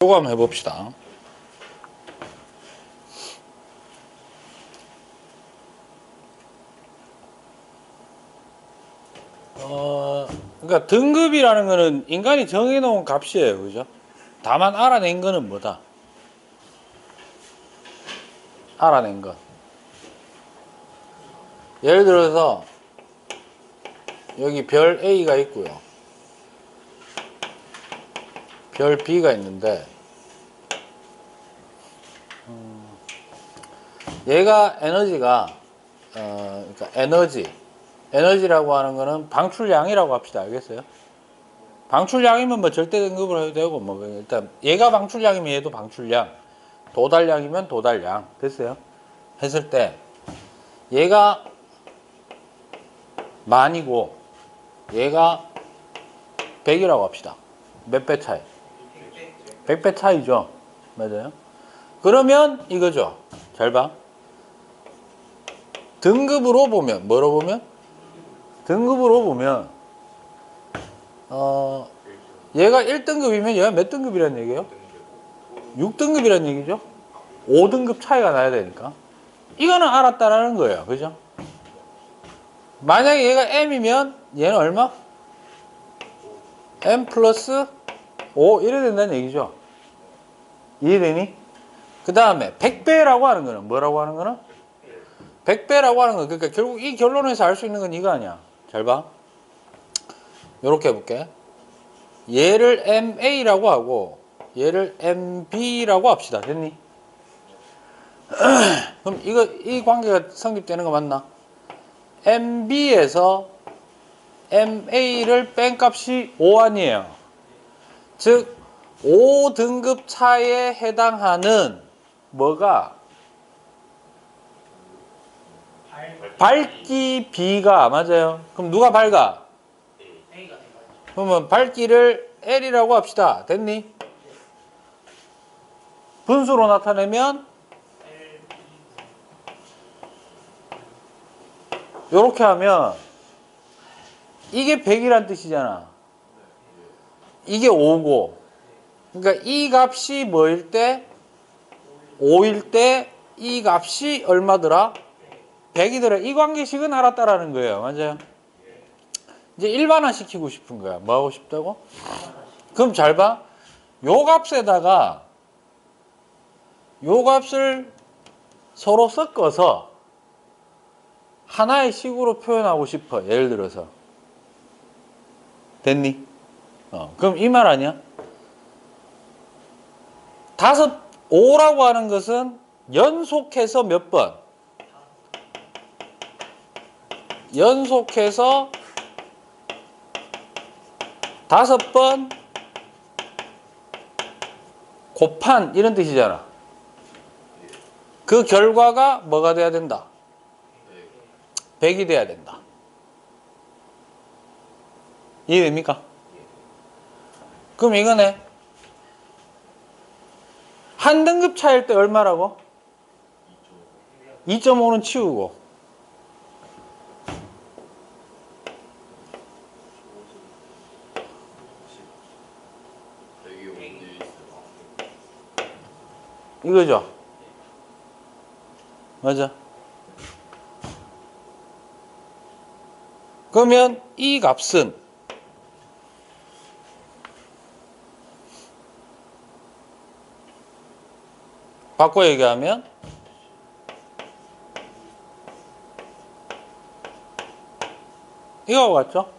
요거 한번 해봅시다. 그러니까 등급이라는 거는 인간이 정해놓은 값이에요. 그죠? 다만 알아낸 거는 뭐다? 알아낸 것. 예를 들어서 여기 별 A가 있고요. 별 B가 있는데 얘가 에너지가 그러니까 에너지라고 하는 거는 방출량이라고 합시다. 알겠어요? 방출량이면 뭐 절대 등급을 해도 되고 뭐 일단 얘가 방출량이면 얘도 방출량, 도달량이면 도달량. 됐어요? 했을 때 얘가 만이고 얘가 100이라고 합시다. 몇 배 차이? 100배 차이죠. 맞아요? 그러면 이거죠. 잘 봐. 등급으로 보면 뭐로 보면? 등급으로 보면 얘가 1등급이면 얘가 몇 등급이란 얘기예요? 6등급이란 얘기죠. 5등급 차이가 나야 되니까. 이거는 알았다라는 거예요. 그죠? 만약에 얘가 M이면 얘는 얼마? M 플러스 5 이래 된다는 얘기죠. 이해되니? 그 다음에 100배라고 하는 거는 뭐라고 하는 거는? 100배라고 하는 거. 그러니까 결국 이 결론에서 알 수 있는 건 이거 아니야. 잘 봐. 요렇게 해볼게. 얘를 MA라고 하고 얘를 MB라고 합시다. 됐니? 그럼 이 관계가 성립되는 거 맞나? MB에서 MA를 뺀 값이 5 아니에요. 즉 5등급 차에 해당하는 뭐가? 밝기 B가 맞아요. 그럼 누가 밝아? 그러면 밝기를 L이라고 합시다. 됐니? 분수로 나타내면 요렇게 하면 이게 100이란 뜻이잖아. 이게 5고 그러니까 이 값이 뭐일 때? 5일 때 이 값이 얼마더라? 100이더라. 이 관계식은 알았다라는 거예요. 맞아요? 이제 일반화 시키고 싶은 거야. 뭐 하고 싶다고? 그럼 잘 봐. 요 값에다가 요 값을 서로 섞어서 하나의 식으로 표현하고 싶어. 예를 들어서. 됐니? 그럼 이 말 아니야? 5라고 하는 것은 연속해서 몇 번? 연속해서 5번 곱한 이런 뜻이잖아. 그 결과가 뭐가 돼야 된다? 100이 돼야 된다. 이해됩니까? 그럼 이거네. 한 등급 차일 때 얼마라고? 2.5는 치우고 이거죠. 맞아. 그러면 이 값은 바꿔 얘기하면 이거하고 같죠?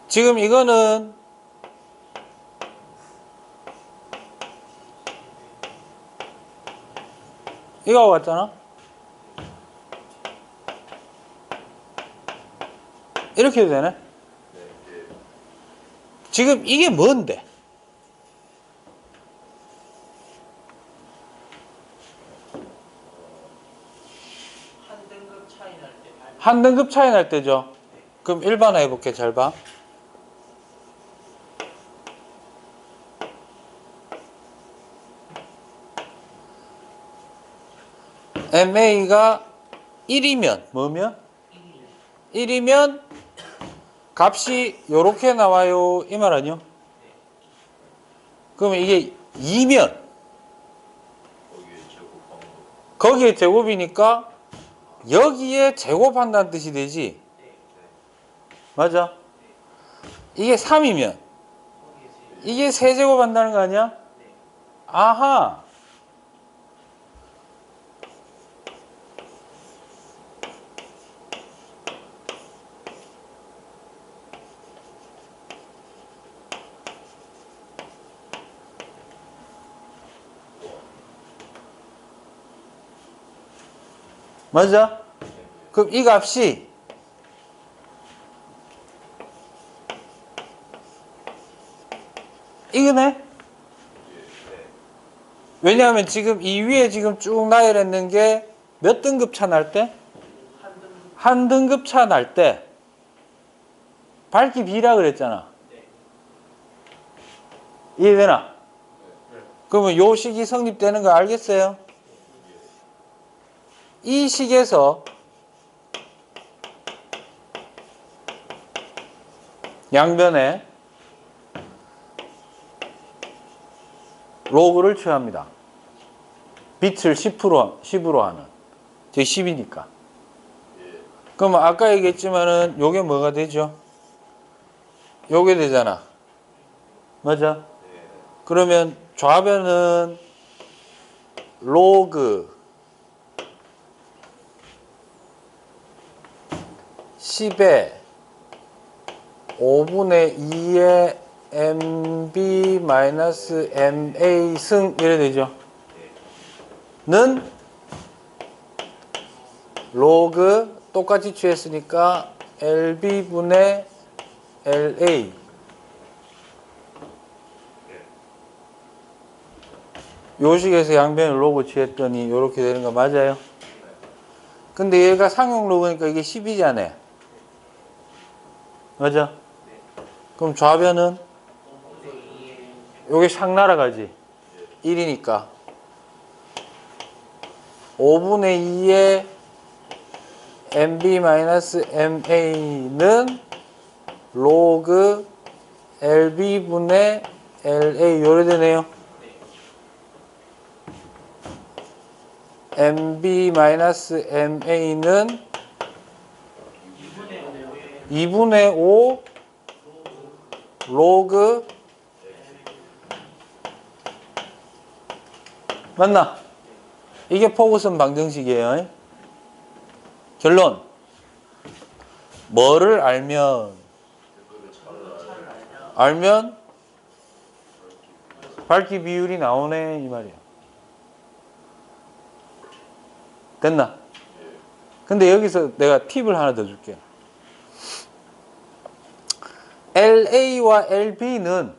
지금 이거는 이거하고 같잖아? 이렇게 해도 되네? 지금 이게 뭔데? 한 등급 차이 날 때죠. 그럼 일반화 해볼게. 잘 봐. MA가 1이면 뭐면? 1이면 값이 요렇게 나와요. 이 말 아니요? 그러면 이게 2면 거기에 제곱이니까 여기에 제곱한다는 뜻이 되지. 맞아? 이게 3이면 이게 세제곱한다는 거 아니야? 아하. 맞아? 그럼 이 값이 이거네? 왜냐하면 지금 이 위에 지금 쭉 나열했는 게 몇 등급 차 날 때? 한 등급 차 날 때 밝기 B라 그랬잖아. 이해되나? 그러면 요 식이 성립되는 거 알겠어요? 이 식에서 양변에 로그를 취합니다. 빛을 10으로 하는. 제 10이니까. 그러면 아까 얘기했지만은 요게 뭐가 되죠? 요게 되잖아. 맞아? 그러면 좌변은 로그 10에 5분의 2의 MB-MA 승 이래 되죠. 는 로그 똑같이 취했으니까 LB분의 LA 요 식에서 양변을 로그 취했더니 요렇게 되는 거 맞아요? 근데 얘가 상용 로그니까 이게 10이잖아요. 맞아? 그럼 좌변은 요게 샥 날아가지. 1이니까 5분의 2의 MB-MA는 로그 LB분의 LA 요래 되네요. MB-MA는 2분의 5 로그 맞나? 이게 포그슨 방정식이에요. 결론 뭐를 알면 밝기 비율이 나오네 이 말이야. 됐나? 근데 여기서 내가 팁을 하나 더 줄게. LA와 LB는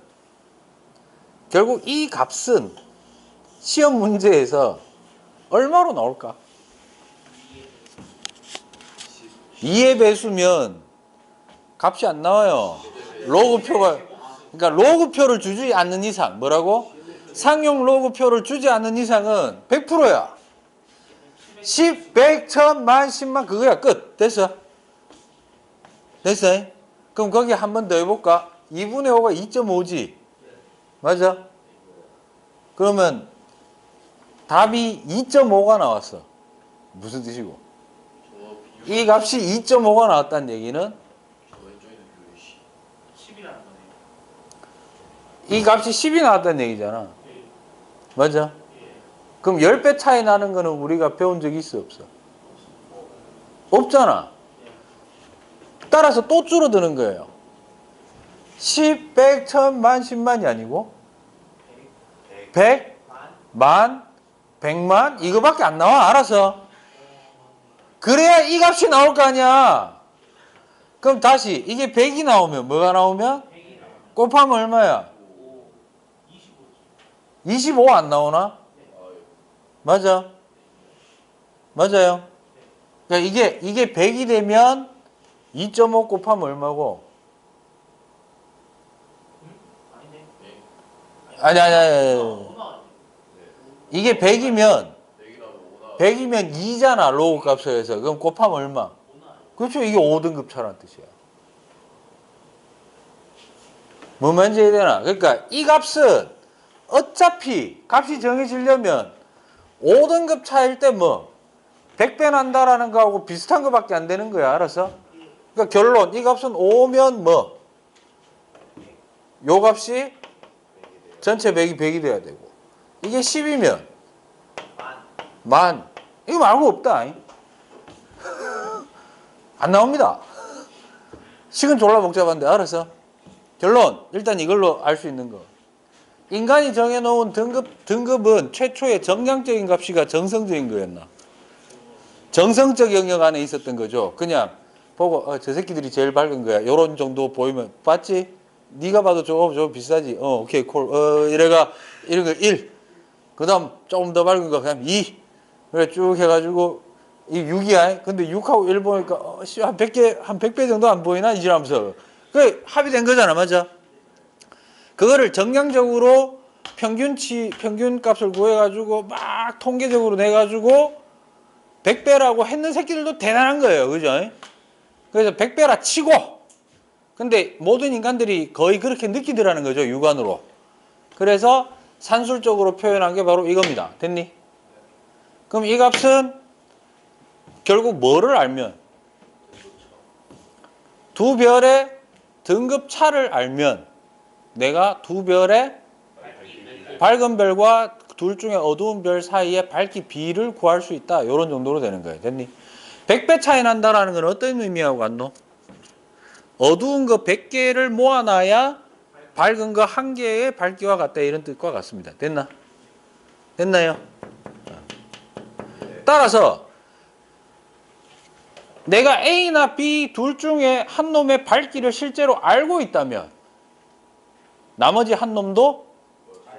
결국 이 값은 시험 문제에서 얼마로 나올까? 2의 배수면 값이 안 나와요. 로그표가, 그러니까 로그표를 주지 않는 이상, 뭐라고? 상용 로그표를 주지 않는 이상은 100%야. 10, 100, 1000, 만, 10만 그거야. 끝. 됐어? 됐어? 그럼 거기 한 번 더 해볼까? 2분의 5가 2.5지. 맞아? 그러면 답이 2.5가 나왔어. 무슨 뜻이고? 이 값이 2.5가 나왔다는 얘기는 이 값이 10이 나왔다는 얘기잖아. 맞아? 그럼 10배 차이 나는 거는 우리가 배운 적이 있어 없어? 없잖아. 따라서 또 줄어드는 거예요. 10, 100, 1000, 만, 10만이 아니고 100, 만, 100만 이거밖에 안 나와. 알아서. 그래야 이 값이 나올 거 아니야. 그럼 다시 이게 100이 나오면 뭐가 나오면? 곱하면 얼마야? 25 안 나오나? 맞아. 맞아요. 그러니까 이게 100이 되면 2.5 곱하면 얼마고? 아니. 이게 100이면 2잖아. 로그 값에서. 그럼 곱하면 얼마? 그렇죠. 이게 5등급 차라는 뜻이야. 뭔 말인지 이해되나? 그러니까 이 값은 어차피 값이 정해지려면 5등급 차일 때 뭐 100배 난다라는 거하고 비슷한 거밖에 안 되는 거야. 알았어? 그러니까 결론 이 값은 5면 뭐 요 값이 전체 100이 돼야 되고 이게 10이면 만 이거 말고 없다. 안 나옵니다. 식은 졸라 복잡한데 알았어? 결론 일단 이걸로 알 수 있는 거 인간이 정해놓은 등급은 최초의 정량적인 값이가 정성적인 거였나? 정성적 영역 안에 있었던 거죠. 그냥 보고 저 새끼들이 제일 밝은 거야. 요런 정도 보이면 봤지? 네가 봐도 저거 비싸지? 오케이 콜. 이래가 이런 거 1. 그 다음 조금 더 밝은 거 그냥 2. 그래 쭉 해가지고 이 6이야. 근데 6하고 1 보니까 한 100개 한 100배 정도 안 보이나? 이지라면서. 그래 합의된 거잖아. 맞아? 그거를 정량적으로 평균 값을 구해가지고 막 통계적으로 내가지고 100배라고 했는 새끼들도 대단한 거예요. 그죠? 그래서 100배라 치고 근데 모든 인간들이 거의 그렇게 느끼더라는 거죠. 육안으로. 그래서 산술적으로 표현한 게 바로 이겁니다. 됐니? 그럼 이 값은 결국 뭐를 알면 두 별의 등급 차를 알면 내가 두 별의 밝은 별과 둘 중에 어두운 별 사이의 밝기 비를 구할 수 있다. 이런 정도로 되는 거예요. 됐니? 100배 차이 난다라는 건 어떤 의미하고 같노? 어두운 거 100개를 모아놔야 밝은 거 1개의 밝기와 같다. 이런 뜻과 같습니다. 됐나? 됐나요? 따라서 내가 A나 B 둘 중에 한 놈의 밝기를 실제로 알고 있다면 나머지 한 놈도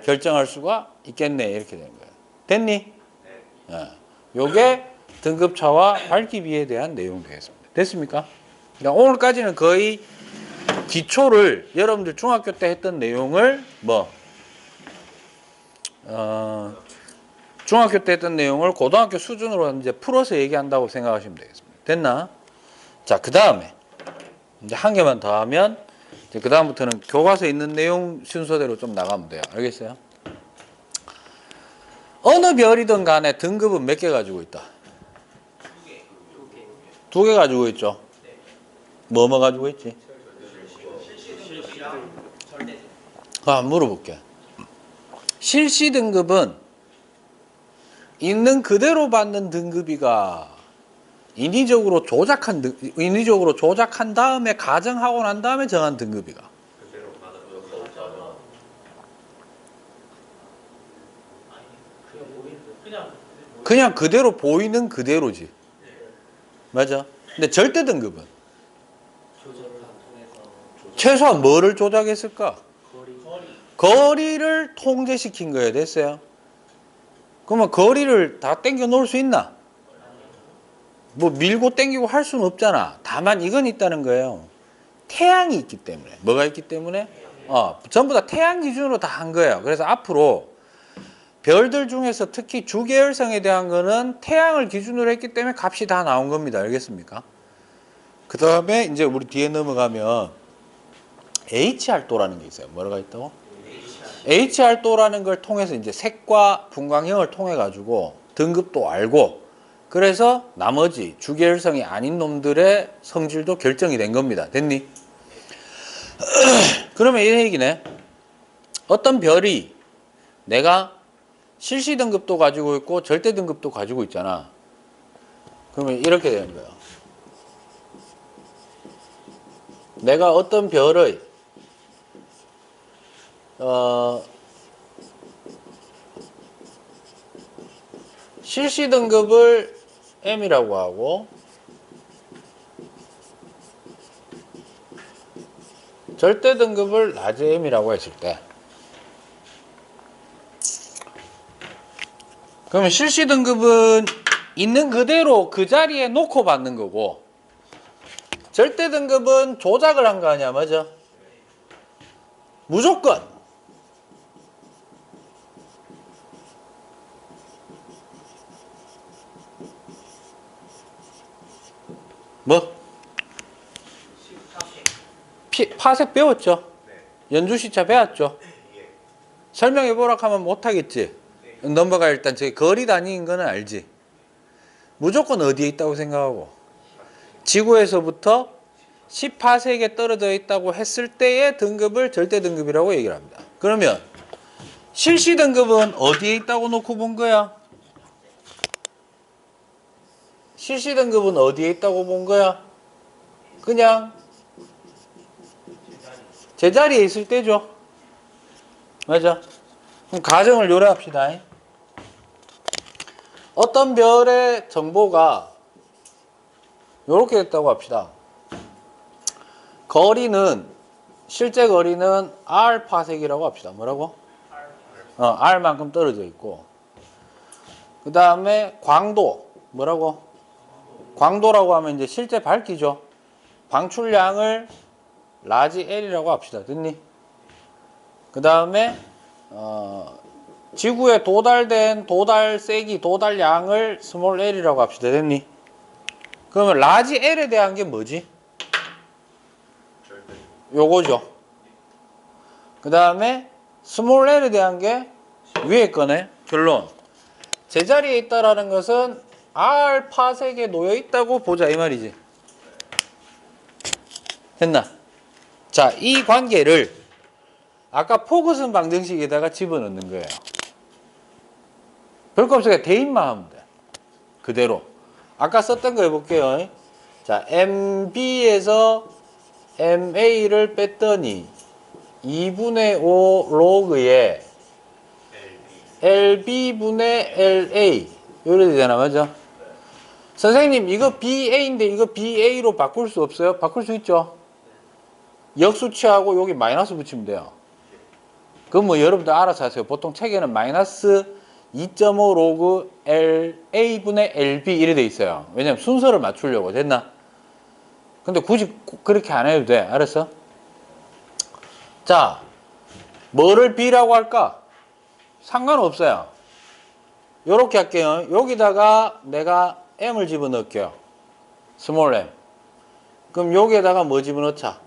결정할 수가 있겠네. 이렇게 되는 거예요. 됐니? 네. 요게 등급차와 밝기비에 대한 내용이 되겠습니다. 됐습니까? 그러니까 오늘까지는 거의 기초를 여러분들 중학교 때 했던 내용을 중학교 때 했던 내용을 고등학교 수준으로 이제 풀어서 얘기한다고 생각하시면 되겠습니다. 됐나? 자, 그 다음에 이제 한 개만 더 하면 이제 그 다음부터는 교과서에 있는 내용 순서대로 좀 나가면 돼요. 알겠어요? 어느 별이든 간에 등급은 몇 개 가지고 있다? 두 개 가지고 있죠. 뭐 가지고 있지? 물어볼게. 실시 등급은 있는 그대로 받는 등급이가 인위적으로 조작한 다음에 가정하고 난 다음에 정한 등급이가. 그냥 그대로 보이는 그대로지. 맞아. 근데 절대 등급은 최소한 뭐를 조작했을까? 거리를 통제시킨 거야. 됐어요? 그러면 거리를 다 땡겨 놓을 수 있나? 뭐 밀고 땡기고 할 수는 없잖아. 다만 이건 있다는 거예요. 태양이 있기 때문에. 뭐가 있기 때문에? 전부 다 태양 기준으로 다 한 거예요. 그래서 앞으로 별들 중에서 특히 주계열성에 대한 거는 태양을 기준으로 했기 때문에 값이 다 나온 겁니다. 알겠습니까? 그 다음에 이제 우리 뒤에 넘어가면 HR도라는 게 있어요. 뭐가 있다고? HR도라는 걸 통해서 이제 색과 분광형을 통해 가지고 등급도 알고 그래서 나머지 주계열성이 아닌 놈들의 성질도 결정이 된 겁니다. 됐니? 그러면 이 얘기네. 어떤 별이 내가 실시 등급도 가지고 있고 절대 등급도 가지고 있잖아. 그러면 이렇게 되는 거예요. 내가 어떤 별의 실시 등급을 M이라고 하고 절대 등급을 라지 M이라고 했을 때 그러면 실시 등급은 있는 그대로 그 자리에 놓고 받는 거고 절대 등급은 조작을 한 거 아니야. 맞아? 무조건 뭐? 파색 배웠죠? 연주시차 배웠죠? 설명해보라 하면 못하겠지. 넘버가 일단 저기 거리 단위인 거는 알지. 무조건 어디에 있다고 생각하고 지구에서부터 10파세기에 떨어져 있다고 했을 때의 등급을 절대 등급이라고 얘기를 합니다. 그러면 실시 등급은 어디에 있다고 놓고 본 거야? 실시 등급은 어디에 있다고 본 거야? 그냥 제자리에 있을 때죠. 맞아. 그럼 가정을 요래합시다. 어떤 별의 정보가 요렇게 됐다고 합시다. 거리는 실제 거리는 R 파세기라고 합시다. 뭐라고? R만큼 떨어져 있고 그 다음에 광도 뭐라고? 광도라고 하면 이제 실제 밝기죠. 방출량을 라지 L이라고 합시다. 됐니? 그 다음에 지구에 도달된 도달 세기, 도달량을 스몰 L이라고 합시다. 됐니? 그러면 라지 L에 대한 게 뭐지? 요거죠. 그 다음에 스몰 L에 대한 게 위에 거네. 결론. 제자리에 있다라는 것은 R 파색에 놓여 있다고 보자 이 말이지. 됐나? 자, 이 관계를 아까 포그슨 방정식에다가 집어넣는 거예요. 별거 없으니까 대입만 하면 돼. 그대로. 아까 썼던 거 해볼게요. 자, MB에서 MA를 뺐더니 2분의 5 로그에 LB분의 LA 이래 되잖아. 맞아? 선생님 이거 BA인데 이거 BA로 바꿀 수 없어요? 바꿀 수 있죠? 역수치하고 여기 마이너스 붙이면 돼요. 그건 뭐 여러분들 알아서 하세요. 보통 책에는 마이너스 2.5 로그 LA분의 LB 이래 돼 있어요. 왜냐면 순서를 맞추려고. 됐나? 근데 굳이 그렇게 안 해도 돼. 알았어? 자, 뭐를 B라고 할까? 상관없어요. 요렇게 할게요. 여기다가 내가 M을 집어넣을게요. 스몰 M. 그럼 여기에다가 뭐 집어넣자?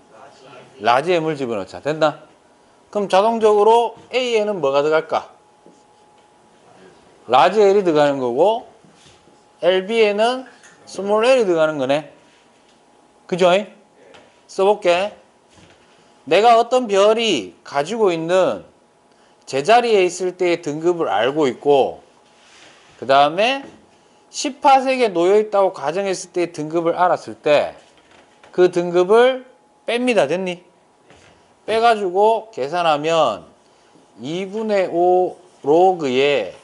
라지 M을 집어넣자. 됐나? 그럼 자동적으로 A에는 뭐가 들어갈까? 라지 L이 들어가는 거고 LB에는 스몰 L이 들어가는 거네. 그죠? 써볼게. 내가 어떤 별이 가지고 있는 제자리에 있을 때의 등급을 알고 있고 그 다음에 10파색에 놓여있다고 가정했을 때의 등급을 알았을 때 그 등급을 뺍니다. 됐니? 빼가지고 계산하면 2분의 5 로그에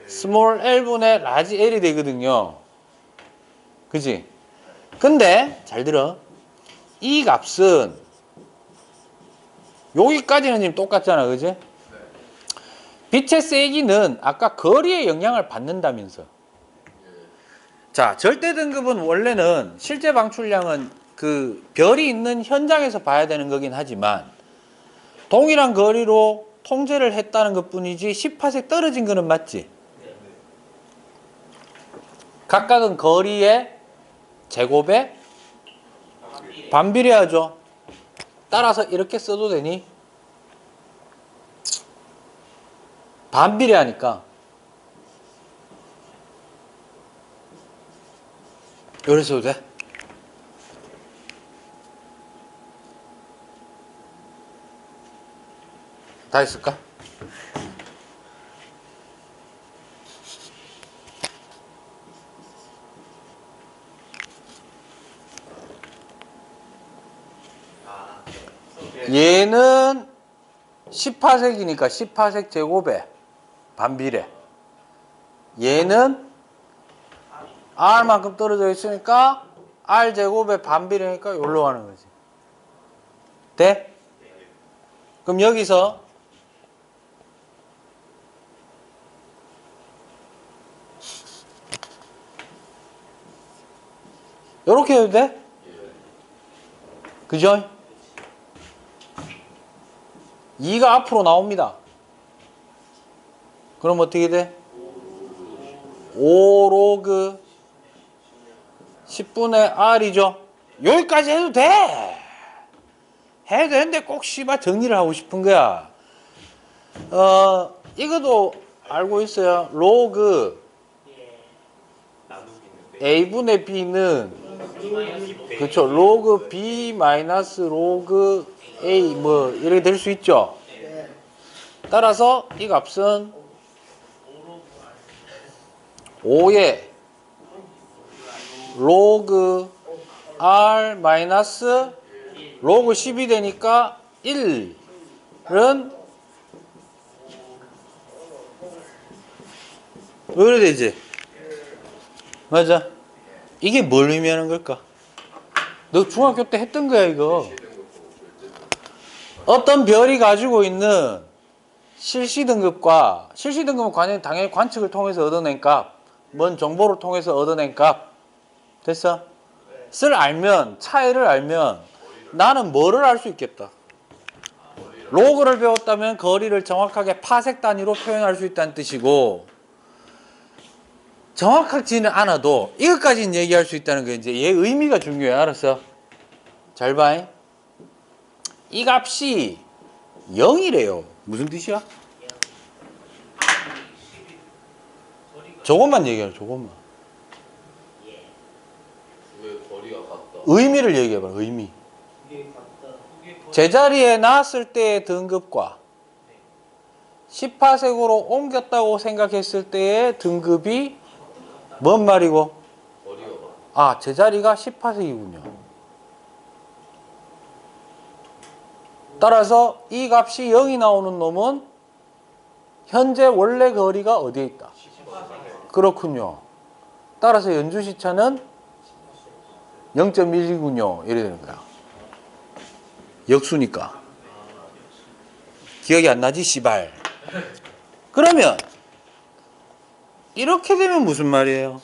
스몰 L분의 라지 L이 되거든요. 그지? 근데 잘 들어. 이 값은 여기까지는 지금 똑같잖아. 그지? 빛의 세기는 아까 거리에 영향을 받는다면서. 자, 절대 등급은 원래는 실제 방출량은 그 별이 있는 현장에서 봐야 되는 거긴 하지만 동일한 거리로 통제를 했다는 것 뿐이지 10파색 떨어진 거는 맞지? 각각은 거리의 제곱에 반비례하죠. 따라서 이렇게 써도 되니? 반비례하니까 이렇게 써도 돼? 다 했을까? 얘는 10파색이니까 10파색 제곱에 반비례. 얘는 R만큼 떨어져 있으니까 R제곱에 반비례니까 여기로 가는 거지. 돼? 그럼 여기서 이렇게 해도 돼? 그죠? 2가 앞으로 나옵니다. 그럼 어떻게 돼? 5 로그 10분의 R이죠. 여기까지 해도 돼. 해도 되는데 꼭 씨발 정리를 하고 싶은 거야. 이것도 알고 있어요. 로그 A분의 B는 그쵸. 로그 B 마이너스 로그 A 뭐 이렇게 될 수 있죠. 따라서 이 값은 5의 로그 R 마이너스 로그 10이 되니까 1은 왜 되지? 맞아. 이게 뭘 의미하는 걸까? 너 중학교 때 했던 거야 이거. 어떤 별이 가지고 있는 실시 등급과 실시 등급은 당연히 관측을 통해서 얻어낸 값, 뭔 정보를 통해서 얻어낸 값 됐어? 를 알면 차이를 알면 나는 뭐를 알 수 있겠다. 로그를 배웠다면 거리를 정확하게 파색 단위로 표현할 수 있다는 뜻이고 정확하지는 않아도 이것까지는 얘기할 수 있다는 게 이제 얘 의미가 중요해. 알았어? 잘 봐. 이 값이 0이래요. 무슨 뜻이야? 저것만 얘기해. 저것만. 왜 거리가 같다? 의미를 얘기해봐. 의미. 제자리에 놨을 때의 등급과 10파색으로 옮겼다고 생각했을 때의 등급이 뭔 말이고? 거리가 같다. 아, 제자리가 10파색이군요. 따라서 이 값이 0이 나오는 놈은 현재 원래 거리가 어디에 있다? 그렇군요. 따라서 연주시차는 0.1이군요. 이래 되는 거야. 역수니까. 기억이 안 나지? 씨발. 그러면 이렇게 되면 무슨 말이에요?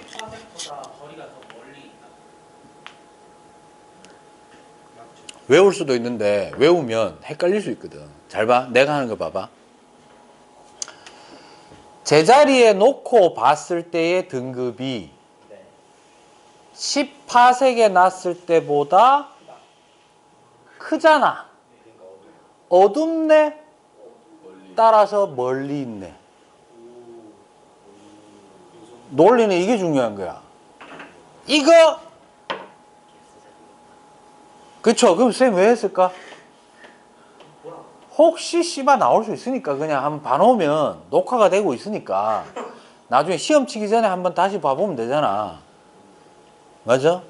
14색보다 거리가 더 멀리 있다. 외울 수도 있는데 외우면 헷갈릴 수 있거든. 잘 봐. 내가 하는 거 봐봐. 제자리에 놓고 봤을 때의 등급이 10파색에 놨을 때보다 크잖아. 어둡네. 따라서 멀리 있네. 논리는 이게 중요한 거야. 이거 그쵸? 그럼 쌤 왜 했을까? 혹시 씨바 나올 수 있으니까 그냥 한번 봐놓으면 녹화가 되고 있으니까 나중에 시험 치기 전에 한번 다시 봐보면 되잖아. 맞아?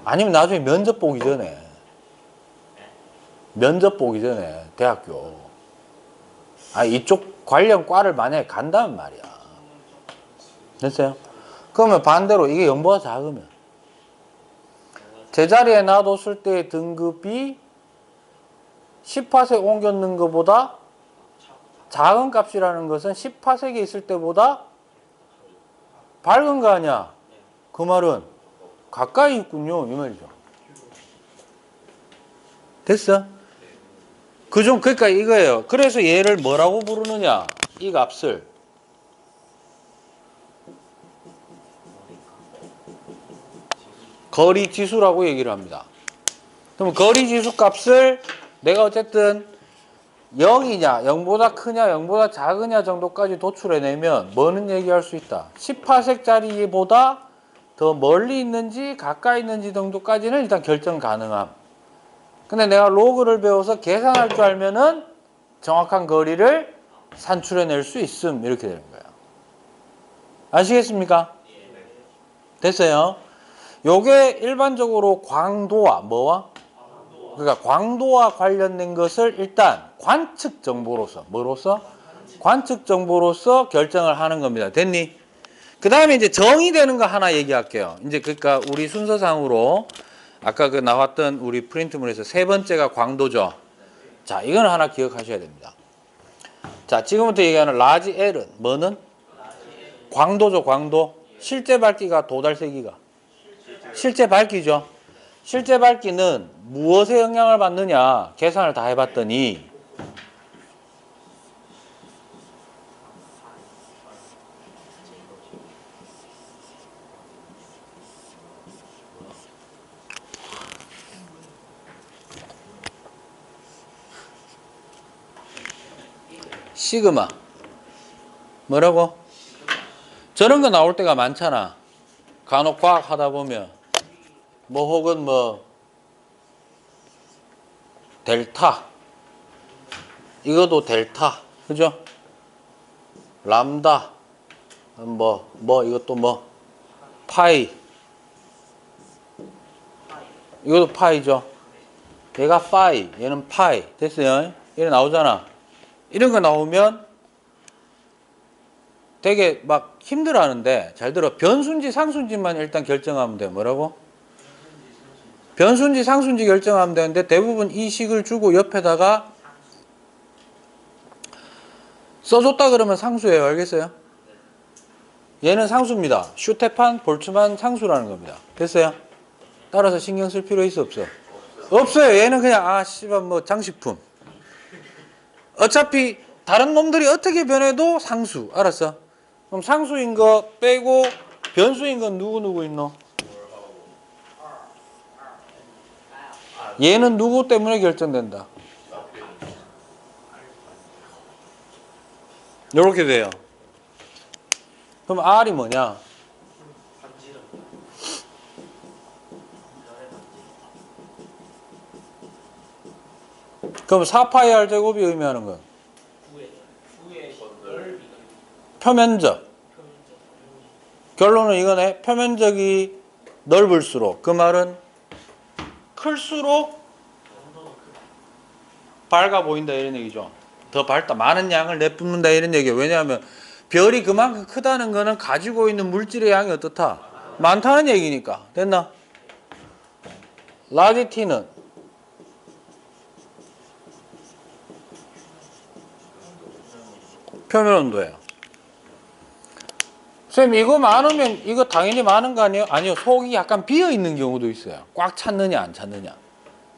아니면 나중에 면접 보기 전에 대학교 이쪽 관련 과를 만약에 간다면 말이야. 됐어요? 그러면 반대로 이게 0보다 작으면 제자리에 놔뒀을 때의 등급이 10파색 옮겼는 것보다 작은 값이라는 것은 10파색에 있을 때보다 밝은 거 아니야? 그 말은 가까이 있군요. 이 말이죠. 됐어? 그러니까 이거예요. 그래서 얘를 뭐라고 부르느냐? 이 값을 거리 지수라고 얘기를 합니다. 그럼 거리 지수 값을 내가 어쨌든 0이냐, 0보다 크냐, 0보다 작으냐 정도까지 도출해내면 뭐는 얘기할 수 있다. 10파색짜리보다 더 멀리 있는지 가까이 있는지 정도까지는 일단 결정 가능함. 근데 내가 로그를 배워서 계산할 줄 알면은 정확한 거리를 산출해낼 수 있음. 이렇게 되는 거예요. 아시겠습니까? 됐어요? 요게 일반적으로 광도와 뭐와? 그러니까 광도와 관련된 것을 일단 관측 정보로서 뭐로서? 관측 정보로서 결정을 하는 겁니다. 됐니? 그 다음에 이제 정의되는 거 하나 얘기할게요. 이제 그러니까 우리 순서상으로 아까 그 나왔던 우리 프린트물에서 세 번째가 광도죠. 자, 이건 하나 기억하셔야 됩니다. 자, 지금부터 얘기하는 라지 L은 뭐는? 광도죠, 광도. 실제 밝기가 도달세기가. 실제 밝기죠. 실제 밝기는 무엇에 영향을 받느냐 계산을 다 해봤더니 시그마. 뭐라고? 저런 거 나올 때가 많잖아. 간혹 과학 하다 보면 뭐 혹은 뭐 델타, 이것도 델타, 그죠? 람다, 뭐 이것도 뭐 파이, 이것도 파이죠. 얘가 파이, 얘는 파이. 됐어요? 이래 나오잖아. 이런 거 나오면 되게 막 힘들어하는데, 잘 들어. 변수인지 상수인지만 일단 결정하면 돼. 뭐라고? 변수인지 상수인지 결정하면 되는데, 대부분 이 식을 주고 옆에다가 써줬다 그러면 상수예요. 알겠어요? 얘는 상수입니다. 슈테판, 볼츠만 상수라는 겁니다. 됐어요? 따라서 신경 쓸 필요 있어 없어? 없어요. 얘는 그냥 씨발 뭐 장식품. 어차피 다른 놈들이 어떻게 변해도 상수. 알았어? 그럼 상수인 거 빼고 변수인 건 누구 있노? 얘는 누구 때문에 결정된다. 이렇게 돼요. 그럼 R이 뭐냐? 반지름. 그럼 4파이 R 제곱이 의미하는 건 구의 넓이. 표면적. 결론은 이거네. 표면적이 넓을수록, 그 말은 클수록 밝아 보인다 이런 얘기죠. 더 밝다. 많은 양을 내뿜는다 이런 얘기예요. 왜냐하면 별이 그만큼 크다는 거는 가지고 있는 물질의 양이 어떻다? 많다는 얘기니까. 됐나? 라디티는 표면 온도예요. 선생님 이거 많으면 이거 당연히 많은 거 아니에요? 아니요. 속이 약간 비어 있는 경우도 있어요. 꽉 찼느냐 안 찼느냐.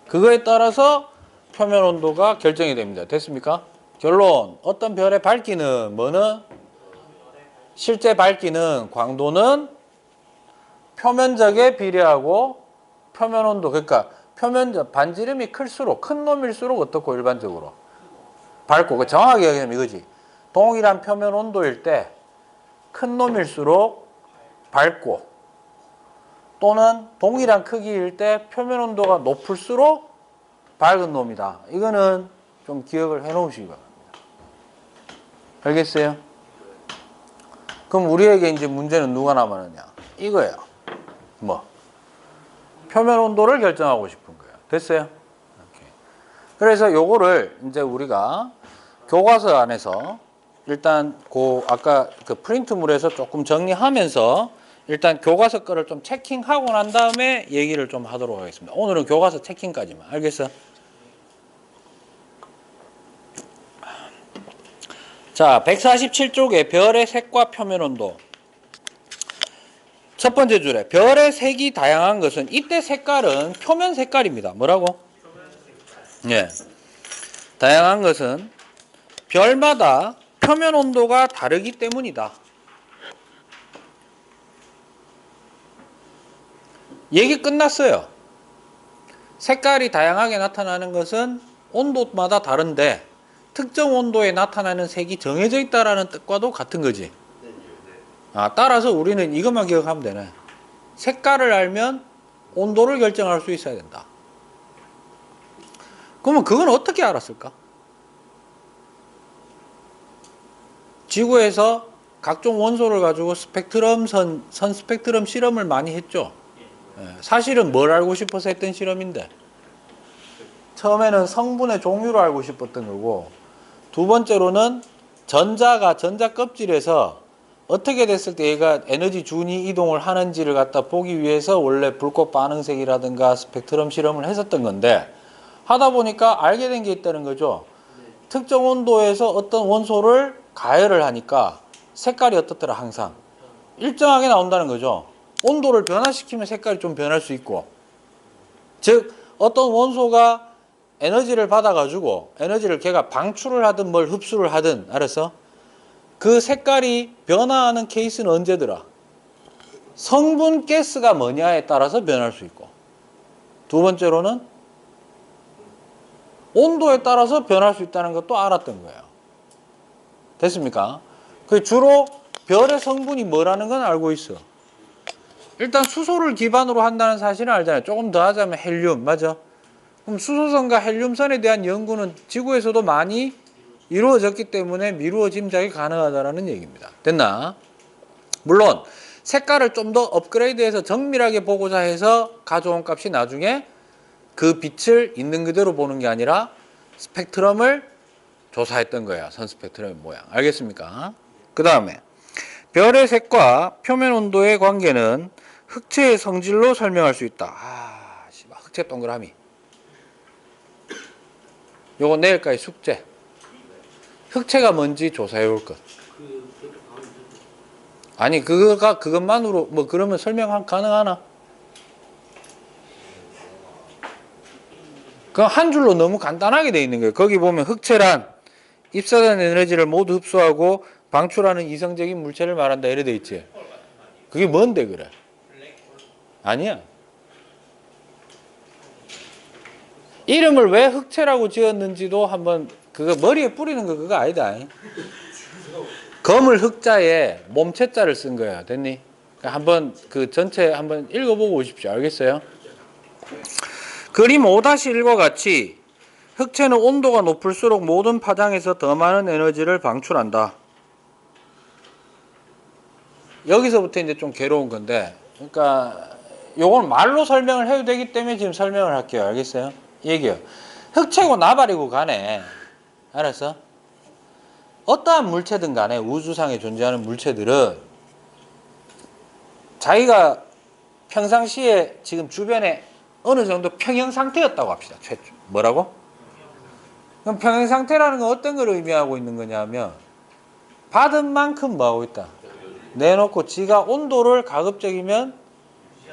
그거에 따라서 표면 온도가 결정이 됩니다. 됐습니까? 결론. 어떤 별의 밝기는 뭐는? 실제 밝기는 광도는 표면적에 비례하고 표면 온도, 그러니까 표면적 반지름이 클수록, 큰 놈일수록 어떻고 일반적으로 밝고. 그 정확하게 얘기하면 이거지. 동일한 표면 온도일 때 큰 놈일수록 밝고, 또는 동일한 크기일 때 표면 온도가 높을수록 밝은 놈이다. 이거는 좀 기억을 해 놓으시기 바랍니다. 알겠어요? 그럼 우리에게 이제 문제는 누가 남았느냐? 이거예요. 뭐? 표면 온도를 결정하고 싶은 거예요. 됐어요? 오케이. 그래서 요거를 이제 우리가 교과서 안에서 일단 아까 그 프린트물에서 조금 정리하면서 일단 교과서 거를 좀 체킹하고 난 다음에 얘기를 좀 하도록 하겠습니다. 오늘은 교과서 체킹까지만. 알겠어? 자, 147쪽에 별의 색과 표면 온도. 첫 번째 줄에 별의 색이 다양한 것은, 이때 색깔은 표면 색깔입니다. 뭐라고? 예. 다양한 것은 별마다 표면 온도가 다르기 때문이다. 얘기 끝났어요. 색깔이 다양하게 나타나는 것은 온도마다 다른데 특정 온도에 나타나는 색이 정해져 있다라는 뜻과도 같은 거지. 따라서 우리는 이것만 기억하면 되네. 색깔을 알면 온도를 결정할 수 있어야 된다. 그러면 그건 어떻게 알았을까? 지구에서 각종 원소를 가지고 스펙트럼 선 스펙트럼 실험을 많이 했죠. 사실은 뭘 알고 싶어서 했던 실험인데, 처음에는 성분의 종류를 알고 싶었던 거고, 두 번째로는 전자 껍질에서 어떻게 됐을 때 얘가 에너지 준위 이동을 하는지를 갖다 보기 위해서 원래 불꽃 반응색이라든가 스펙트럼 실험을 했었던 건데, 하다 보니까 알게 된 게 있다는 거죠. 특정 온도에서 어떤 원소를 가열을 하니까 색깔이 어떻더라? 항상 일정하게 나온다는 거죠. 온도를 변화시키면 색깔이 좀 변할 수 있고, 즉 어떤 원소가 에너지를 받아가지고 에너지를 걔가 방출을 하든 뭘 흡수를 하든, 알았어? 그 색깔이 변화하는 케이스는 언제더라? 성분 가스가 뭐냐에 따라서 변할 수 있고, 두 번째로는 온도에 따라서 변할 수 있다는 것도 알았던 거예요. 됐습니까? 그 주로 별의 성분이 뭐라는 건 알고 있어. 일단 수소를 기반으로 한다는 사실은 알잖아요. 조금 더 하자면 헬륨, 맞아? 그럼 수소선과 헬륨선에 대한 연구는 지구에서도 많이 이루어졌기 때문에 미루어 짐작이 가능하다는 얘기입니다. 됐나? 물론 색깔을 좀 더 업그레이드해서 정밀하게 보고자 해서 가져온 값이 나중에 그 빛을 있는 그대로 보는 게 아니라 스펙트럼을 조사했던 거야. 선 스펙트럼의 모양. 알겠습니까? 그 다음에 별의 색과 표면 온도의 관계는 흑체의 성질로 설명할 수 있다. 흑체 동그라미. 요거 내일까지 숙제. 흑체가 뭔지 조사해 올 것. 아니 그것만으로 뭐 그러면 설명 가능하나? 그 한 줄로 너무 간단하게 돼 있는 거예요. 거기 보면 흑체란 입사된 에너지를 모두 흡수하고 방출하는 이성적인 물체를 말한다 이래 돼 있지. 그게 뭔데 그래? 아니야. 이름을 왜 흑체라고 지었는지도 한번 그거 머리에 뿌리는 거 그거 아니다. 검을 흑자에 몸체자를 쓴 거야. 됐니? 한번 그 전체 한번 읽어보고 오십시오. 알겠어요? 그림 5-1과 같이 흑체는 온도가 높을수록 모든 파장에서 더 많은 에너지를 방출한다. 여기서부터 이제 좀 괴로운 건데, 그러니까 요건 말로 설명을 해도 되기 때문에 지금 설명을 할게요. 알겠어요? 얘기요. 흑체고 나발이고 간에, 알았어? 어떠한 물체든 간에 우주상에 존재하는 물체들은 자기가 평상시에 지금 주변에 어느 정도 평형 상태였다고 합시다. 최초. 뭐라고? 그럼 평형 상태라는 건 어떤 걸 의미하고 있는 거냐면 받은 만큼 뭐 하고 있다? 내놓고 지가 온도를 가급적이면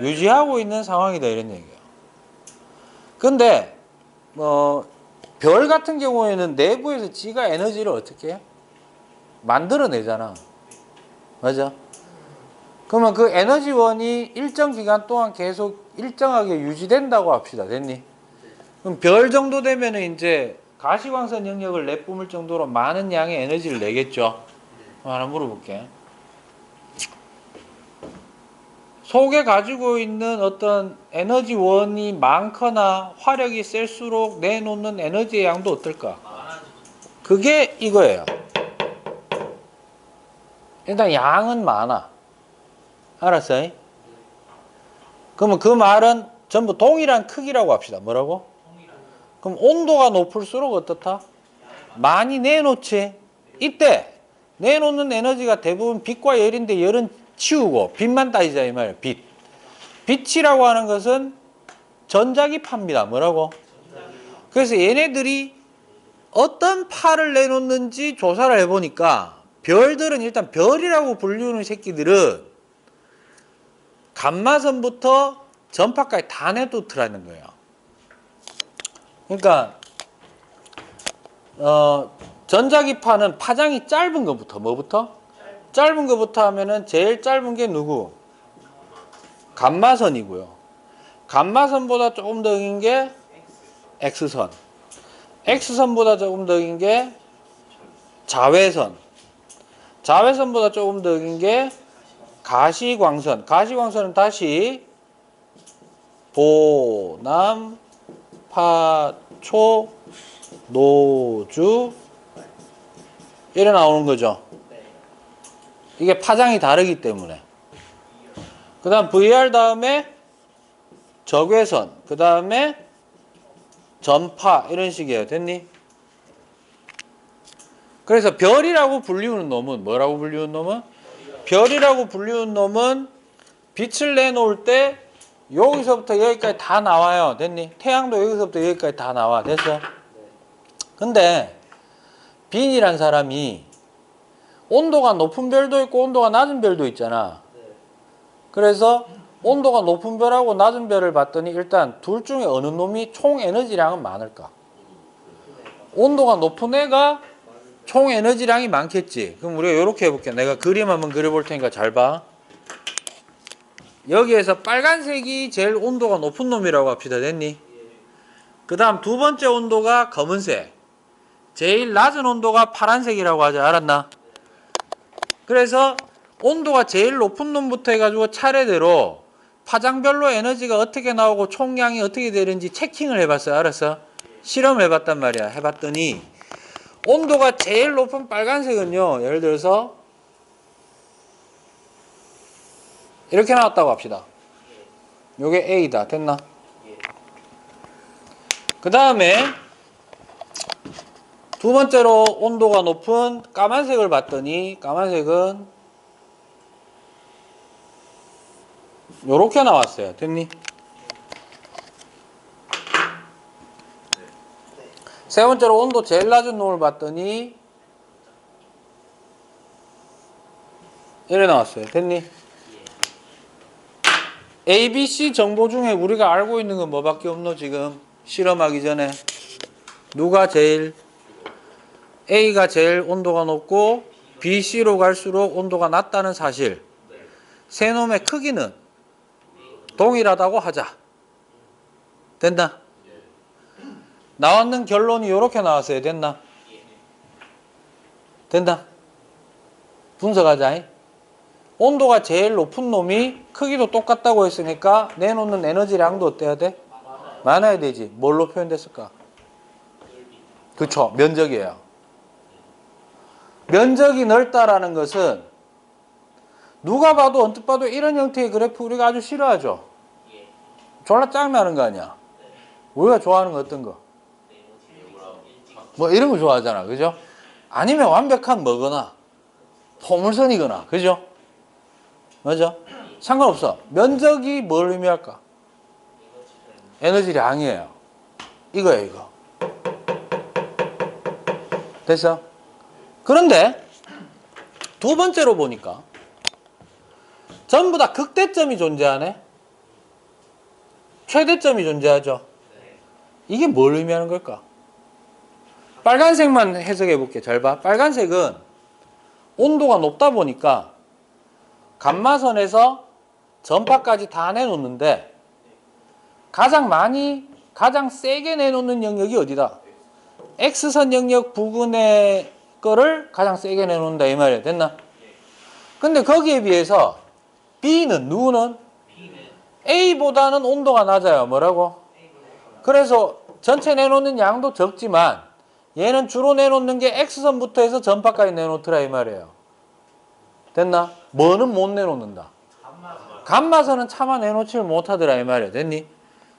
유지하고 있는 상황이다 이런 얘기예요. 근데 별 같은 경우에는 내부에서 지가 에너지를 어떻게 해? 만들어내잖아. 맞아? 그러면 그 에너지원이 일정 기간 동안 계속 일정하게 유지된다고 합시다. 됐니? 그럼 별 정도 되면은 이제 가시광선 영역을 내뿜을 정도로 많은 양의 에너지를 내겠죠. 하나 물어볼게. 속에 가지고 있는 어떤 에너지원이 많거나 화력이 셀수록 내놓는 에너지의 양도 어떨까? 그게 이거예요. 일단 양은 많아. 알았어요? 그러면 그 말은 전부 동일한 크기라고 합시다. 뭐라고? 그럼 온도가 높을수록 어떻다? 많이 내놓지. 이때 내놓는 에너지가 대부분 빛과 열인데 열은 치우고 빛만 따지자 이 말이에요. 빛. 빛이라고 하는 것은 전자기파입니다. 뭐라고? 그래서 얘네들이 어떤 파를 내놓는지 조사를 해보니까 별들은 일단 별이라고 불리우는 새끼들은 감마선부터 전파까지 다 내놓더라는 거예요. 그러니까 전자기파는 파장이 짧은 것부터 뭐부터? 짧은 것부터 하면은 제일 짧은 게 누구? 감마선이고요. 감마선보다 조금 더 긴 게 X선. X선보다 조금 더 긴 게 자외선. 자외선보다 조금 더 긴 게 가시광선. 가시광선은 다시 보남, 파초, 노주 이래 나오는 거죠. 이게 파장이 다르기 때문에. 그 다음 VR 다음에 적외선, 그 다음에 전파 이런 식이에요. 됐니? 그래서 별이라고 불리우는 놈은 뭐라고 불리우는 놈은? 별이라고 불리우는 놈은 빛을 내놓을 때 여기서부터 여기까지 다 나와요. 됐니? 태양도 여기서부터 여기까지 다 나와. 됐어? 근데 빈이란 사람이 온도가 높은 별도 있고 온도가 낮은 별도 있잖아. 그래서 온도가 높은 별하고 낮은 별을 봤더니 일단 둘 중에 어느 놈이 총 에너지량은 많을까? 온도가 높은 애가 총 에너지량이 많겠지. 그럼 우리가 이렇게 해볼게. 내가 그림 한번 그려볼 테니까 잘 봐. 여기에서 빨간색이 제일 온도가 높은 놈이라고 합시다. 됐니? 그 다음 두 번째 온도가 검은색. 제일 낮은 온도가 파란색이라고 하자. 알았나? 그래서 온도가 제일 높은 놈부터 해가지고 차례대로 파장별로 에너지가 어떻게 나오고 총량이 어떻게 되는지 체킹을 해봤어요. 알았어? 실험을 해봤단 말이야. 해봤더니 온도가 제일 높은 빨간색은요, 예를 들어서 이렇게 나왔다고 합시다. 요게 A다. 됐나? 그 다음에 두 번째로 온도가 높은 까만색을 봤더니 까만색은 요렇게 나왔어요. 됐니? 세 번째로 온도 제일 낮은 놈을 봤더니 이래 나왔어요. 됐니? A, B, C 정보 중에 우리가 알고 있는 건 뭐밖에 없노 지금? 실험하기 전에 누가 제일 A가 제일 온도가 높고 B, C로 갈수록 온도가 낮다는 사실. 세 놈의 크기는 동일하다고 하자. 됐나? 나왔는 결론이 이렇게 나왔어요. 됐나? 된다? 분석하자. 온도가 제일 높은 놈이 크기도 똑같다고 했으니까 내놓는 에너지량도 어때야 돼? 많아야 되지. 뭘로 표현됐을까? 그쵸. 면적이에요. 면적이 넓다라는 것은 누가 봐도 언뜻 봐도 이런 형태의 그래프 우리가 아주 싫어하죠. 졸라 짱나는 거 아니야. 우리가 좋아하는 거 어떤 거? 뭐 이런 거 좋아하잖아. 그죠? 아니면 완벽한 뭐거나 포물선이거나. 그죠? 맞아? 상관없어. 면적이 뭘 의미할까? 에너지량이에요. 이거예요, 이거. 됐어? 그런데 두 번째로 보니까 전부 다 극대점이 존재하네? 최대점이 존재하죠? 이게 뭘 의미하는 걸까? 빨간색만 해석해 볼게. 잘 봐. 빨간색은 온도가 높다 보니까 감마선에서 전파까지 다 내놓는데 가장 세게 내놓는 영역이 어디다? X선 영역 부근의 거를 가장 세게 내놓는다 이 말이야. 됐나? 근데 거기에 비해서 B는 누구는? A보다는 온도가 낮아요. 뭐라고? 그래서 전체 내놓는 양도 적지만 얘는 주로 내놓는 게 X선부터 해서 전파까지 내놓더라 이 말이에요. 됐나? 뭐는 못 내놓는다. 감마선은 차마 내놓지를 못하더라 이 말이야. 됐니?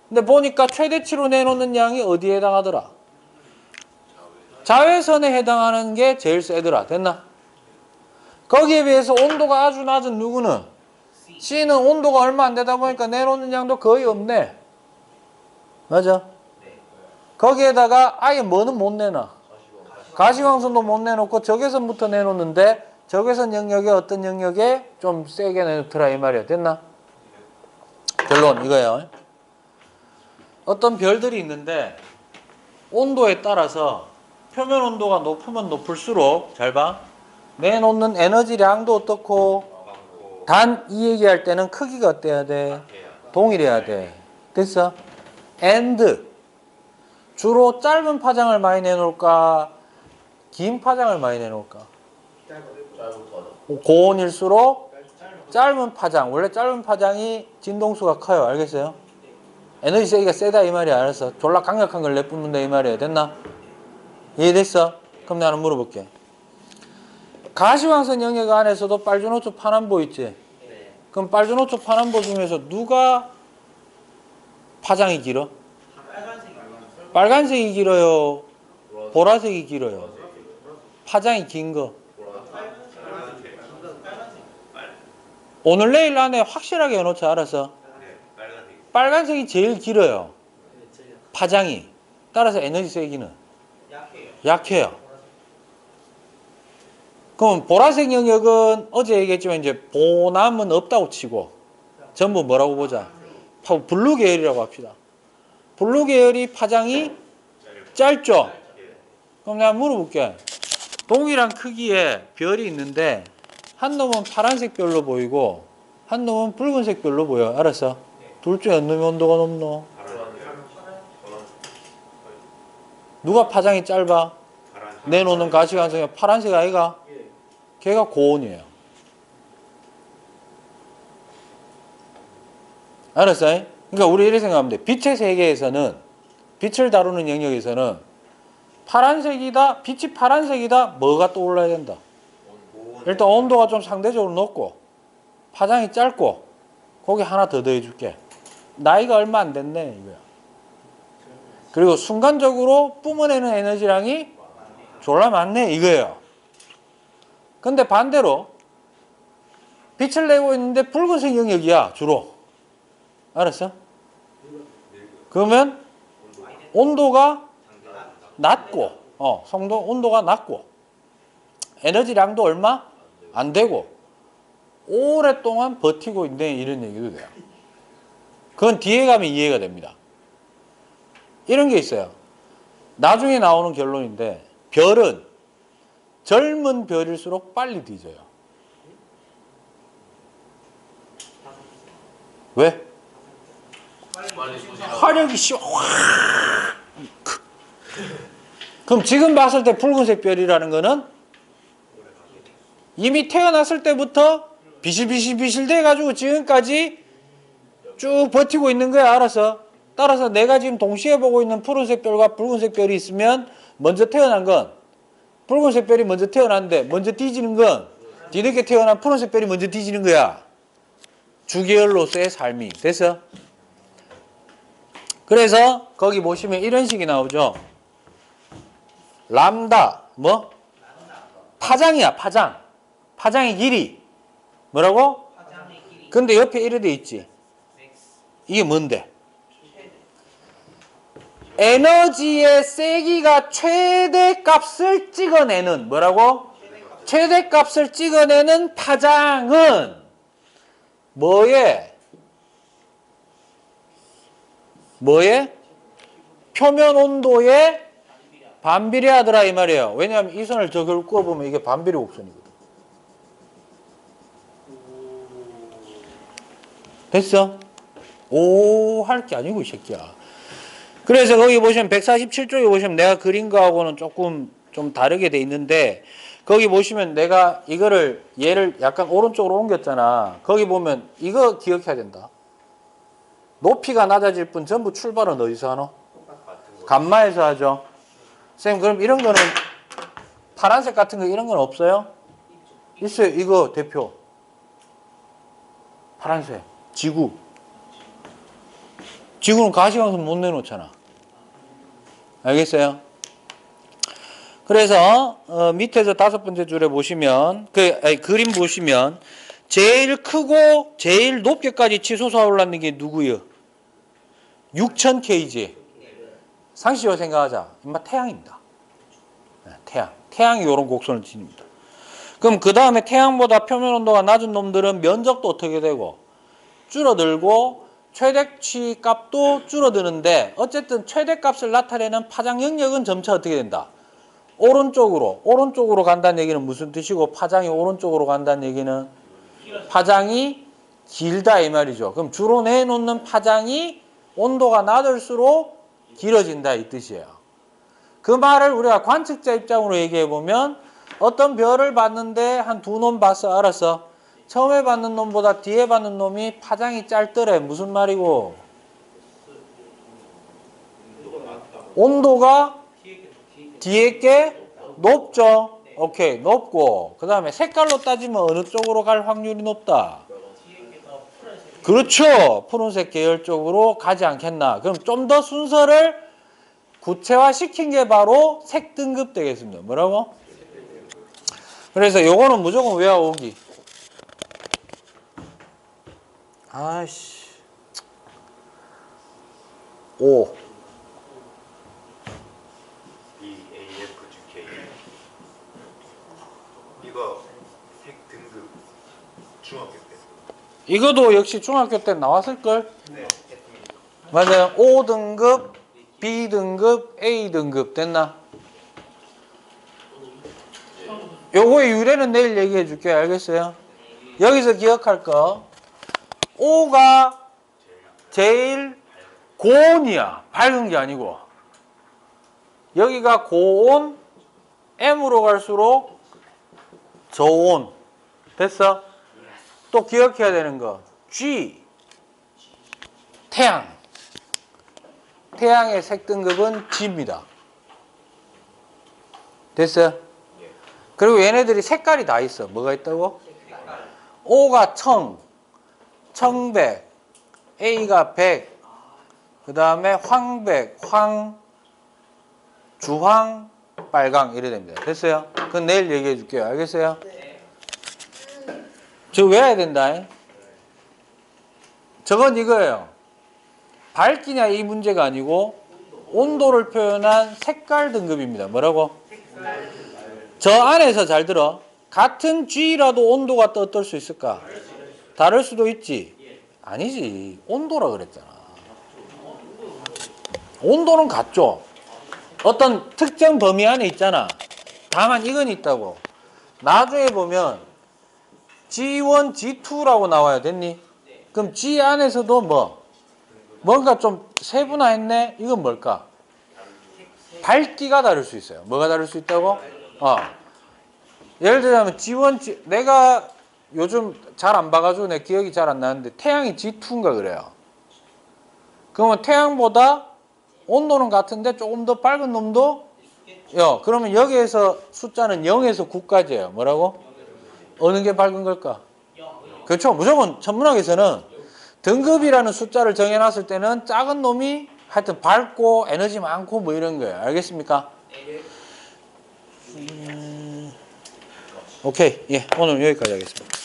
근데 보니까 최대치로 내놓는 양이 어디에 해당하더라? 자외선에 해당하는 게 제일 세더라. 됐나? 거기에 비해서 온도가 아주 낮은 누구는? C는 온도가 얼마 안 되다 보니까 내놓는 양도 거의 없네. 맞아? 거기에다가 아예 뭐는 못 내놔. 가시광선도 못 내놓고 적외선부터 내놓는데 적외선 영역에 어떤 영역에 좀 세게 내놓더라 이 말이야. 됐나? 결론 이거예요. 어떤 별들이 있는데 온도에 따라서 표면 온도가 높으면 높을수록 잘 봐. 내놓는 에너지량도 어떻고 단 이 얘기할 때는 크기가 어때야 돼? 동일해야 돼. 됐어? and 주로 짧은 파장을 많이 내놓을까? 긴 파장을 많이 내놓을까? 고온일수록 짧은 파장. 원래 짧은 파장이 진동수가 커요. 알겠어요? 에너지 세기가 세다 이 말이야. 알았어? 졸라 강력한 걸 내뿜는다 이 말이야. 됐나? 이해됐어? 그럼 나는 물어볼게. 가시광선 영역 안에서도 빨주노초 파남보 있지? 그럼 빨주노초 파남보 중에서 누가 파장이 길어? 빨간색이 길어요? 보라색이 길어요? 파장이 긴 거. 오늘 내일 안에 확실하게 해놓자. 알았어? 빨간색이 제일 길어요. 파장이. 따라서 에너지 세기는 약해요. 그럼 보라색 영역은 어제 얘기했지만 이제 보남은 없다고 치고 전부 뭐라고 보자. 블루 계열이라고 합시다. 블루 계열이 파장이 짧죠? 그럼 내가 물어볼게. 동일한 크기의 별이 있는데 한 놈은 파란색 별로 보이고 한 놈은 붉은색 별로 보여. 알았어? 둘 중에 어느 놈이 온도가 높노? 누가 파장이 짧아? 내놓는 가시광선이 파란색 아이가? 걔가 고온이에요. 알았어? 그러니까 우리 이렇게 생각하면 돼. 빛의 세계에서는, 빛을 다루는 영역에서는 파란색이다, 빛이 파란색이다, 뭐가 떠올라야 된다? 일단 온도가 좀 상대적으로 높고 파장이 짧고, 거기 하나 더 더해줄게. 나이가 얼마 안 됐네 이거야. 그리고 순간적으로 뿜어내는 에너지량이 졸라 많네 이거예요. 근데 반대로 빛을 내고 있는데 붉은색 영역이야 주로. 알았어? 그러면 온도가 낮고, 성도 온도가 낮고 에너지량도 얼마 안 되고 오랫동안 버티고 있네 이런 얘기도 돼요. 그건 뒤에 가면 이해가 됩니다. 이런 게 있어요. 나중에 나오는 결론인데, 별은 젊은 별일수록 빨리 뒤져요. 왜? 빨리 쏘지. 화력이 그럼 지금 봤을 때 붉은색 별이라는 거는 이미 태어났을 때부터 비실비실비실 돼가지고 지금까지 쭉 버티고 있는 거야. 알아서. 따라서 내가 지금 동시에 보고 있는 푸른색 별과 붉은색 별이 있으면 먼저 태어난 건 붉은색 별이 먼저 태어났는데 먼저 뒤지는 건 뒤늦게 태어난 푸른색 별이 먼저 뒤지는 거야. 주계열로서의 삶이. 됐어? 그래서 거기 보시면 이런 식이 나오죠. 람다 뭐? 파장이야. 파장. 파장의 길이. 뭐라고? 파장의 길이. 근데 옆에 이래 돼 있지. 이게 뭔데? 에너지의 세기가 최대값을 찍어내는 뭐라고? 최대값을 찍어내는 파장은 뭐에? 표면 온도에 반비례하더라 이 말이에요. 왜냐하면 이 선을 저걸 끄어보면 이게 반비례 곡선이거든. 됐어? 오 할 게 아니고 이 새끼야. 그래서 거기 보시면 147쪽에 보시면 내가 그린 거하고는 조금 좀 다르게 돼 있는데, 거기 보시면 내가 이거를 얘를 약간 오른쪽으로 옮겼잖아. 거기 보면 이거 기억해야 된다. 높이가 낮아질 뿐 전부 출발은 어디서 하노? 감마에서 하죠. 쌤 그럼 이런 거는 파란색 같은 거 이런 건 없어요? 있어요. 이거 대표. 파란색. 지구. 지구는 가시광선 못 내놓잖아. 알겠어요? 그래서 밑에서 5번째 줄에 보시면 그림 보시면 제일 크고 제일 높게까지 치솟아 올랐는 게 누구요? 6000kg. 상식적으로 생각하자. 인마 태양입니다. 태양. 태양이 이런 곡선을 지닙니다. 그럼 그 다음에 태양보다 표면 온도가 낮은 놈들은 면적도 어떻게 되고? 줄어들고 최대치 값도 줄어드는데, 어쨌든 최대값을 나타내는 파장 영역은 점차 어떻게 된다? 오른쪽으로 간다는 얘기는 무슨 뜻이고, 파장이 오른쪽으로 간다는 얘기는 파장이 길다 이 말이죠. 그럼 주로 내놓는 파장이 온도가 낮을수록 길어진다 이 뜻이에요. 그 말을 우리가 관측자 입장으로 얘기해 보면, 어떤 별을 봤는데 한 2놈 봤어. 알았어? 처음에 받는 놈보다 뒤에 받는 놈이 파장이 짧더래. 무슨 말이고? 온도가 뒤에 게 높죠. 오케이, 높고. 그 다음에 색깔로 따지면 어느 쪽으로 갈 확률이 높다? 그렇죠. 푸른색 계열 쪽으로 가지 않겠나. 그럼 좀 더 순서를 구체화시킨 게 바로 색 등급 되겠습니다. 뭐라고? 그래서 요거는 무조건 외워오기. 아이씨. 5. EAFGK. 이거 색 등급 중학교 때. 이것도 역시 중학교 때 나왔을걸? 네. 맞아요. 5등급, B등급, A등급 됐나? 요거의 유래는 내일 얘기해 줄게요. 알겠어요? 여기서 기억할 거 5가 제일 고온이야. 밝은 게 아니고. 여기가 고온, M으로 갈수록 저온. 됐어? 또 기억해야 되는 거 G. 태양의 색 등급은 G입니다. 됐어요? 그리고 얘네들이 색깔이 다 있어. 뭐가 있다고? O가 청백, A가 백, 그 다음에 황백, 주황, 빨강 이래 됩니다. 됐어요? 그건 내일 얘기해 줄게요. 알겠어요? 저 외워야 된다. 저건 이거예요. 밝기냐 이 문제가 아니고 온도를 표현한 색깔 등급입니다. 뭐라고? 저 안에서 잘 들어. 같은 G라도 온도가 또 어떨 수 있을까? 다를 수도 있지. 아니지. 온도라 그랬잖아. 온도는 같죠. 어떤 특정 범위 안에 있잖아. 다만 이건 있다고. 나중에 보면 G1, G2라고 나와야 됐니? 그럼 G 안에서도 뭔가 좀 세분화했네? 이건 뭘까? 밝기가 다를 수 있어요. 뭐가 다를 수 있다고? 예를 들자면 G1, 내가 요즘 잘 안 봐가지고 내 기억이 잘 안 나는데 태양이 G2인가 그래요. 그러면 태양보다 온도는 같은데 조금 더 밝은 놈도 그러면 여기에서 숫자는 0에서 9까지예요. 뭐라고? 어느 게 밝은 걸까? 그렇죠. 무조건 천문학에서는 등급이라는 숫자를 정해놨을 때는 작은 놈이 하여튼 밝고 에너지 많고 뭐 이런 거예요. 알겠습니까? 오케이. 예, 오늘 여기까지 하겠습니다.